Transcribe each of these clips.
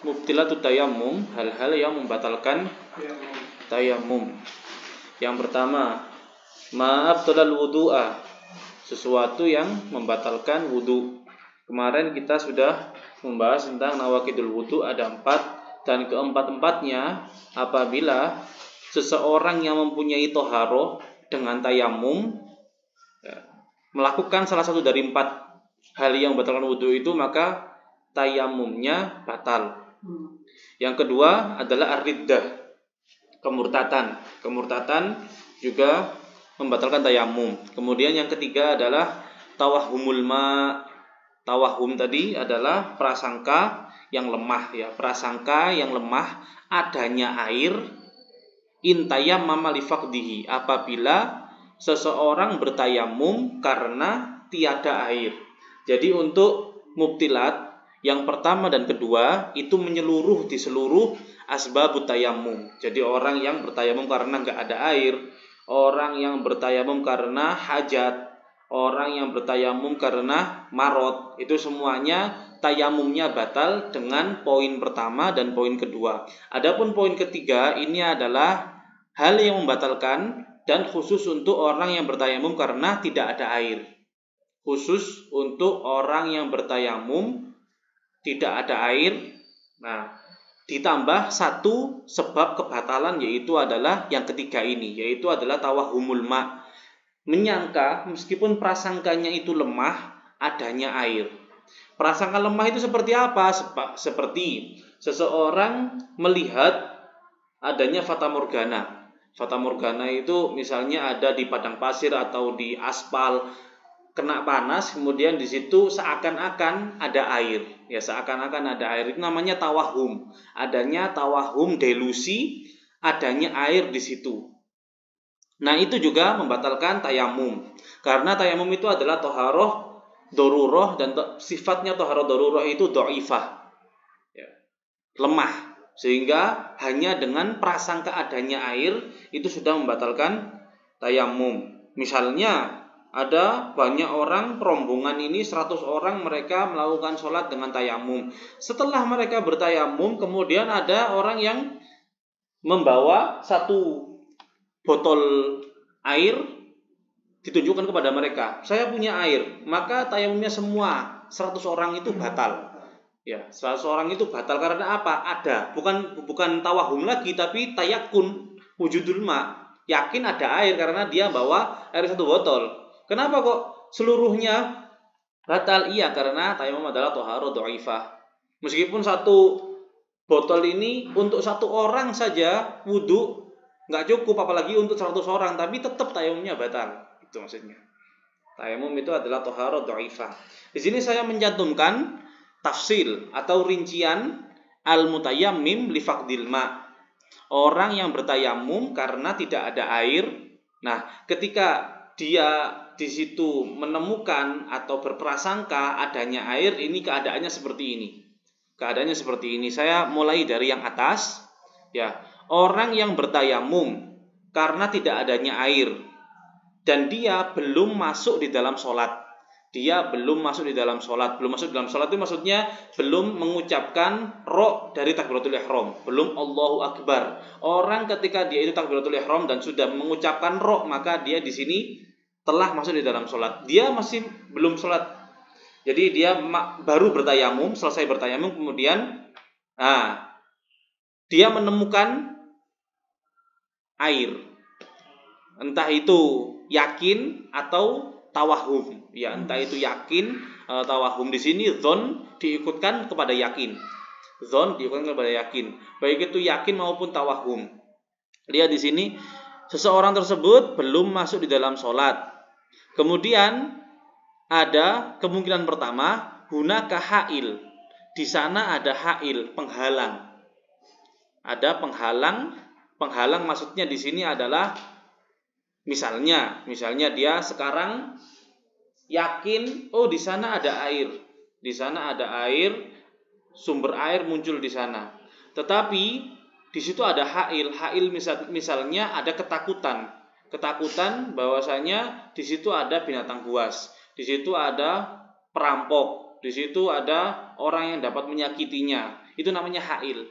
mubtilatut tayammum, hal-hal yang membatalkan tayammum. Yang pertama, ma'abtalal wudu'a, sesuatu yang membatalkan wudu. Kemarin kita sudah membahas tentang nawaqidul wudu, ada 4, dan keempat-empatnya apabila seseorang yang mempunyai toharoh dengan tayammum melakukan salah satu dari 4 hal yang membatalkan wudu itu, maka tayammumnya batal. Yang kedua adalah ar-riddah, kemurtatan. Kemurtatan juga membatalkan tayammum. Kemudian yang ketiga adalah tawahhumul ma. Tawahhum tadi adalah prasangka yang lemah, ya, prasangka yang lemah adanya air, intayammama li faqdihi, apabila seseorang bertayamum karena tiada air. Jadi untuk mubtilat yang pertama dan kedua itu menyeluruh di seluruh asbabut tayammum. Jadi orang yang bertayamum karena enggak ada air, orang yang bertayamum karena hajat, orang yang bertayamum karena marot, itu semuanya tayamumnya batal dengan poin pertama dan poin kedua. Adapun poin ketiga ini adalah hal yang membatalkan dan khusus untuk orang yang bertayamum karena tidak ada air. Khusus untuk orang yang bertayamum tidak ada air. Nah, ditambah satu sebab kebatalan, yaitu adalah yang ketiga ini, yaitu adalah tawahhumul ma, menyangka meskipun prasangkanya itu lemah adanya air. Prasangka lemah itu seperti apa? Seperti seseorang melihat adanya fata morgana. Fata morgana itu misalnya ada di padang pasir atau di aspal, kena panas, kemudian di situ seakan-akan ada air. Ya, seakan-akan ada air, itu namanya tawahum. Adanya tawahum, delusi adanya air di situ. Nah, itu juga membatalkan tayamum. Karena tayamum itu adalah toharoh daruroh, dan sifatnya toharoh daruroh itu dhaifah, ya, lemah. Sehingga hanya dengan prasangka adanya air itu sudah membatalkan tayamum. Misalnya ada banyak orang, rombongan ini 100 orang, mereka melakukan sholat dengan tayamum. Setelah mereka bertayamum, kemudian ada orang yang membawa 1 botol air, ditunjukkan kepada mereka, saya punya air, maka tayamumnya semua 100 orang itu batal. Ya, 100 orang itu batal karena apa? Ada, bukan tawahum lagi, tapi tayakun wujudul ma, yakin ada air karena dia bawa air 1 botol. Kenapa kok seluruhnya batal? Iya, karena tayamum adalah toharoh dhaifah. Meskipun 1 botol ini untuk 1 orang saja wudu nggak cukup, apalagi untuk 100 orang, tapi tetap tayamumnya batal. Itu maksudnya. Tayamum itu adalah toharoh dhaifah. Di sini saya mencantumkan tafsil atau rincian al-mutayammim li faqdil ma. Orang yang bertayamum karena tidak ada air. Nah, ketika dia di situ menemukan atau berprasangka adanya air, ini keadaannya seperti ini. Keadaannya seperti ini. Saya mulai dari yang atas, ya. Orang yang bertayamum karena tidak adanya air dan dia belum masuk di dalam sholat. Dia belum masuk di dalam sholat. Belum masuk di dalam sholat itu maksudnya belum mengucapkan ro dari takbiratul ihram, belum Allahu Akbar. Orang ketika dia itu takbiratul ihram dan sudah mengucapkan ro, maka dia di sini telah masuk di dalam sholat. Dia masih belum sholat. Jadi dia baru bertayamum, selesai bertayamum, kemudian dia menemukan air. Entah itu yakin atau tawahum. Ya, entah itu yakin, tawahum. Di sini dzon diikutkan kepada yakin. Dzon diikutkan kepada yakin. Baik itu yakin maupun tawahum. Lihat di sini, seseorang tersebut belum masuk di dalam sholat. Kemudian ada kemungkinan pertama, hunaka hail. Di sana ada hail, penghalang. Ada penghalang. Penghalang maksudnya di sini adalah misalnya dia sekarang yakin, oh di sana ada air. Di sana ada air, sumber air muncul di sana. Tetapi di situ ada hail. Hail misalnya ada ketakutan. Ketakutan bahwasanya di situ ada binatang buas. Di situ ada perampok. di situ ada orang yang dapat menyakitinya, itu namanya hail.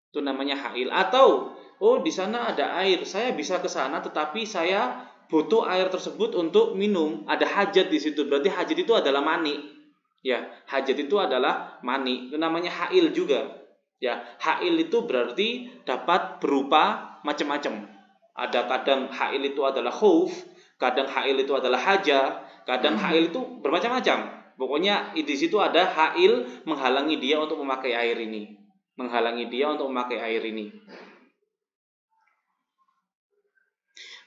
Itu namanya hail. Atau di sana ada air, saya bisa ke sana tetapi saya butuh air tersebut untuk minum, ada hajat di situ. Berarti hajat itu adalah mani. Ya, hajat itu adalah mani. Itu namanya hail juga. Ya, hail itu berarti dapat berupa macam-macam. Ada kadang hail itu adalah khauf, kadang hail itu adalah haja, kadang hail itu bermacam-macam. Pokoknya di situ ada hail menghalangi dia untuk memakai air ini. Menghalangi dia untuk memakai air ini.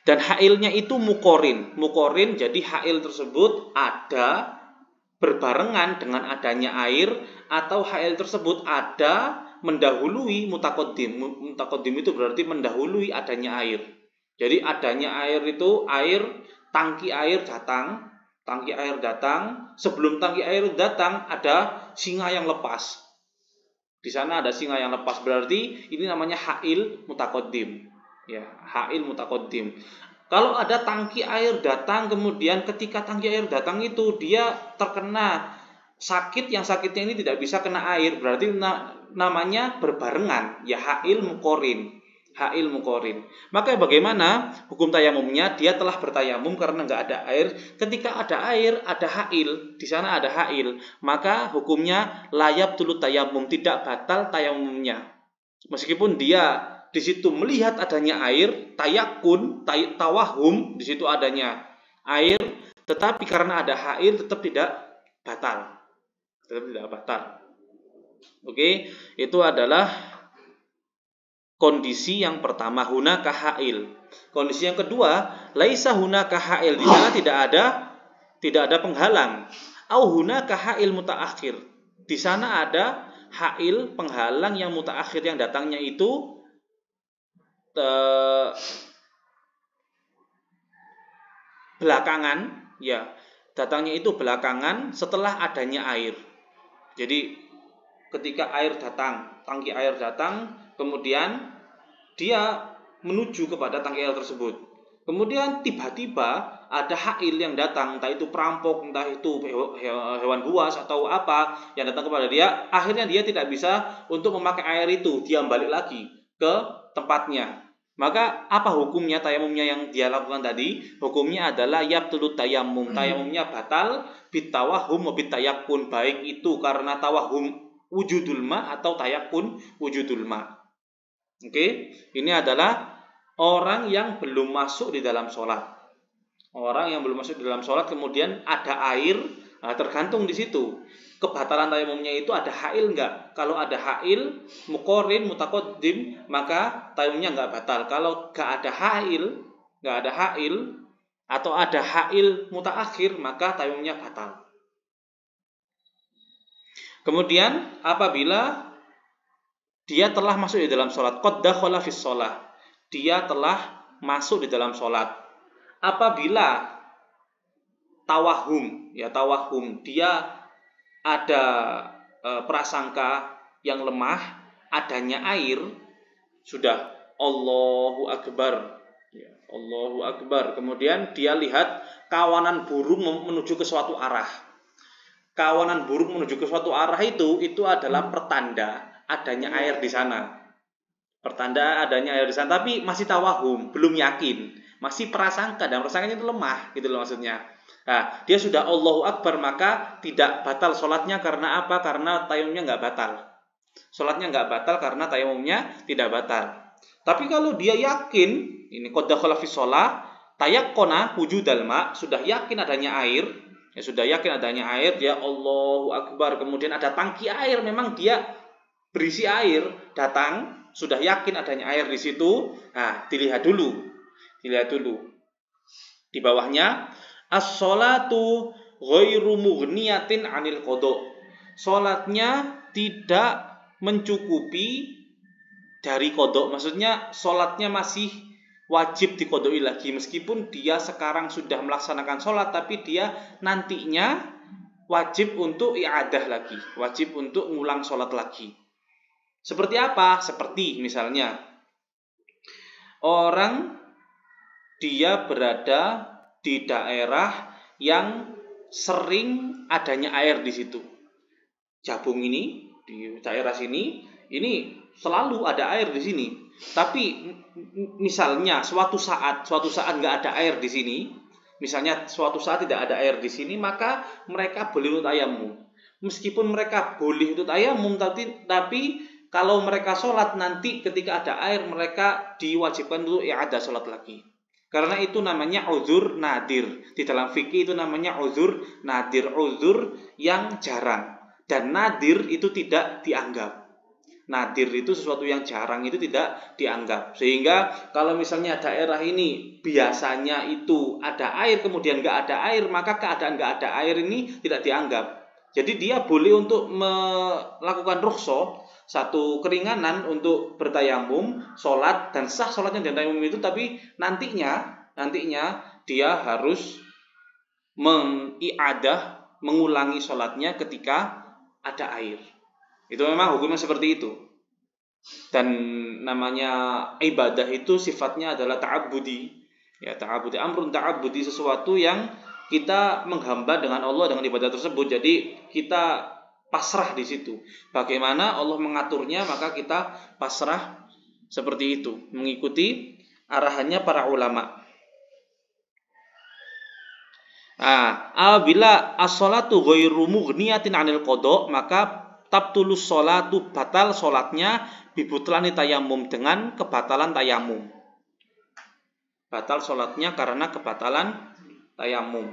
Dan hailnya itu mukorin. Mukorin jadi hail tersebut ada berbarengan dengan adanya air, atau hail tersebut ada mendahului mutakodim. Mutakodim itu berarti mendahului adanya air. Jadi adanya air itu tangki air datang. Tangki air datang. Sebelum tangki air datang ada singa yang lepas. Di sana ada singa yang lepas, berarti ini namanya hail mutakodim. Ya, hail mutakodim. Kalau ada tangki air datang, kemudian ketika tangki air datang itu dia terkena sakit, yang sakitnya ini tidak bisa kena air, berarti namanya berbarengan, ya hail mukorin. Hail mukorin. Maka bagaimana hukum tayamumnya? Dia telah bertayamum karena nggak ada air. Ketika ada air, ada hail. Di sana ada hail. Maka hukumnya layab tulut tayamum, tidak batal tayamumnya. Meskipun dia di situ melihat adanya air, tayakun, tawahum, di situ adanya air, tetapi karena ada hail tetap tidak batal. Tetap tidak batal. Oke, itu adalah kondisi yang pertama, hunaka hail. Kondisi yang kedua, laisa hunaka hail, di sana tidak ada penghalang. Au hunaka hail mutaakhir. Di sana ada hail penghalang yang mutaakhir, yang datangnya itu belakangan, ya. Datangnya itu belakangan setelah adanya air. Jadi ketika air datang, tangki air datang, kemudian dia menuju kepada tangki air tersebut. Kemudian tiba-tiba ada hail yang datang, entah itu perampok, entah itu hewan buas atau apa yang datang kepada dia. Akhirnya dia tidak bisa untuk memakai air itu, dia balik lagi ke tempatnya. Maka apa hukumnya tayamumnya yang dia lakukan tadi? Hukumnya adalah yabtulut tayamum. Tayamumnya batal bitawahum bitayakun, baik itu karena tawahum wujudul ma atau tayakun wujudul ma. Oke, ini adalah orang yang belum masuk di dalam sholat. Orang yang belum masuk di dalam sholat kemudian ada air, tergantung di situ. Kebatalan tayamumnya itu ada hail enggak? Kalau ada hail, mukorin, mutakodim, maka tayamumnya enggak batal. Kalau enggak ada hail, atau ada hail mutaakhir, maka tayamumnya batal. Kemudian apabila dia telah masuk di dalam sholat, qad dakhala fis shalah, dia telah masuk di dalam sholat. Apabila tawahum, dia ada prasangka yang lemah, adanya air, sudah Allahu Akbar, ya, Allahu Akbar. Kemudian dia lihat kawanan burung menuju ke suatu arah. Kawanan burung menuju ke suatu arah itu adalah pertanda adanya air di sana. Pertanda adanya air di sana, tapi masih tawahum, belum yakin, masih prasangka, dan prasangkanya itu lemah, gitu loh maksudnya. Nah, dia sudah Allahu Akbar, maka tidak batal sholatnya. Karena apa? Karena tayamumnya nggak batal. Sholatnya nggak batal karena tayamumnya tidak batal. Tapi kalau dia yakin, ini qad dakhala fi shalah, tayaqqana wujudal ma, sudah yakin adanya air, dia Allahu Akbar, kemudian ada tangki air, memang dia berisi air, datang, sudah yakin adanya air di situ. Nah, dilihat dulu. Di bawahnya, as-sholatu ghairu mughniyatin 'anil qada. Salatnya tidak mencukupi dari qada. Maksudnya salatnya masih wajib diqodoi lagi, meskipun dia sekarang sudah melaksanakan salat, tapi dia nantinya wajib untuk i'adah lagi, wajib untuk ngulang salat lagi. Seperti apa? Seperti misalnya orang dia berada di daerah yang sering adanya air di situ. Jabung ini, di daerah sini, ini selalu ada air di sini. Tapi misalnya suatu saat nggak ada air di sini, misalnya suatu saat tidak ada air di sini, maka mereka boleh untuk tayamum. Meskipun mereka boleh untuk tayamum, tapi kalau mereka sholat nanti ketika ada air, mereka diwajibkan untuk i'adah sholat lagi. Karena itu namanya uzur nadir. Di dalam fikih itu namanya uzur nadir, uzur yang jarang. Dan nadir itu tidak dianggap. Nadir itu sesuatu yang jarang, itu tidak dianggap. Sehingga kalau misalnya daerah ini biasanya itu ada air, kemudian nggak ada air, maka keadaan nggak ada air ini tidak dianggap. Jadi dia boleh untuk melakukan rukhsah, satu keringanan untuk bertayamum, sholat, dan sah sholatnya dan tayamum itu, tapi nantinya dia harus mengulangi sholatnya ketika ada air. Itu memang hukumnya seperti itu. Dan namanya ibadah itu sifatnya adalah ta'abbudi. Ya, ta'abbudi, amrun ta'abbudi, sesuatu yang kita menghamba dengan Allah dengan ibadah tersebut. Jadi kita pasrah di situ. Bagaimana Allah mengaturnya, maka kita pasrah seperti itu, mengikuti arahannya para ulama. Apabila as-salatu ghairu mughniyatin 'anil qada, maka tabtulus sholatu, batal sholatnya, bibutlani tayamum, dengan kebatalan tayamum. Batal sholatnya karena kebatalan tayamum.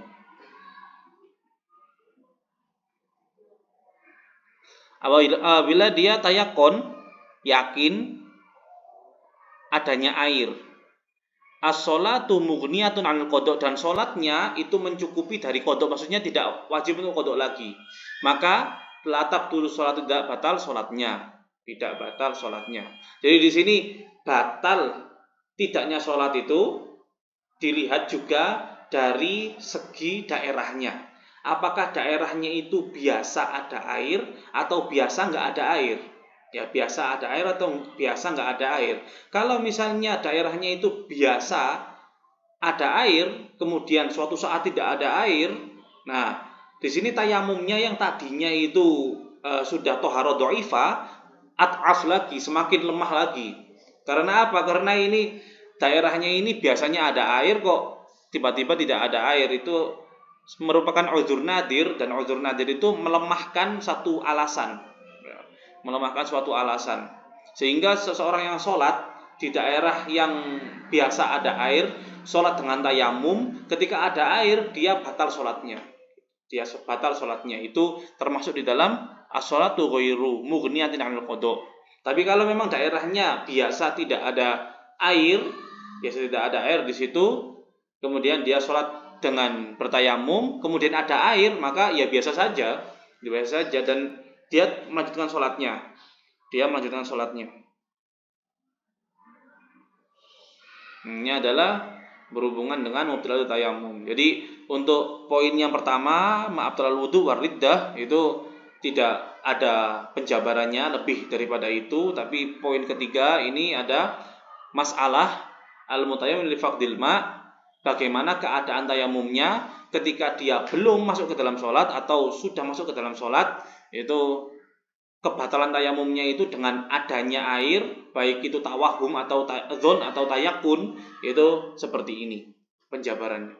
Apabila dia tayakon, yakin adanya air, as-sholatu mughniyatun 'anil qada, dan sholatnya itu mencukupi dari qada, maksudnya tidak wajib untuk qada lagi, maka la tabtulu sholat, tidak batal sholatnya, tidak batal sholatnya. Jadi di sini batal tidaknya sholat itu dilihat juga dari segi daerahnya. Apakah daerahnya itu biasa ada air atau biasa nggak ada air? Ya, biasa ada air atau biasa nggak ada air. Kalau misalnya daerahnya itu biasa ada air, kemudian suatu saat tidak ada air, nah di sini tayamumnya yang tadinya itu sudah toharo do'ifa, at'af lagi, semakin lemah lagi. Karena apa? Karena ini daerahnya ini biasanya ada air, kok tiba-tiba tidak ada air. Itu merupakan uzur nadir, dan uzur nadir itu melemahkan satu alasan. Melemahkan suatu alasan. Sehingga seseorang yang sholat di daerah yang biasa ada air, sholat dengan tayamum, ketika ada air dia batal sholatnya. Dia batal sholatnya. Itu termasuk di dalam as-sholatu ghairu mughniyatin 'anil qada. Tapi kalau memang daerahnya biasa tidak ada air, di situ, kemudian dia sholat dengan bertayamum, kemudian ada air, maka ya biasa saja, dan dia melanjutkan sholatnya. Ini adalah berhubungan dengan mubtilatul tayamum. Jadi untuk poin yang pertama, ma'abtalal wudu wariddah, itu tidak ada penjabarannya lebih daripada itu. Tapi poin ketiga ini ada masalah al-mutayammim li faqdil ma', bagaimana keadaan tayamumnya ketika dia belum masuk ke dalam sholat atau sudah masuk ke dalam sholat. Itu kebatalan tayamumnya itu dengan adanya air, baik itu tawahum atau dzon atau tayakun, itu seperti ini penjabarannya.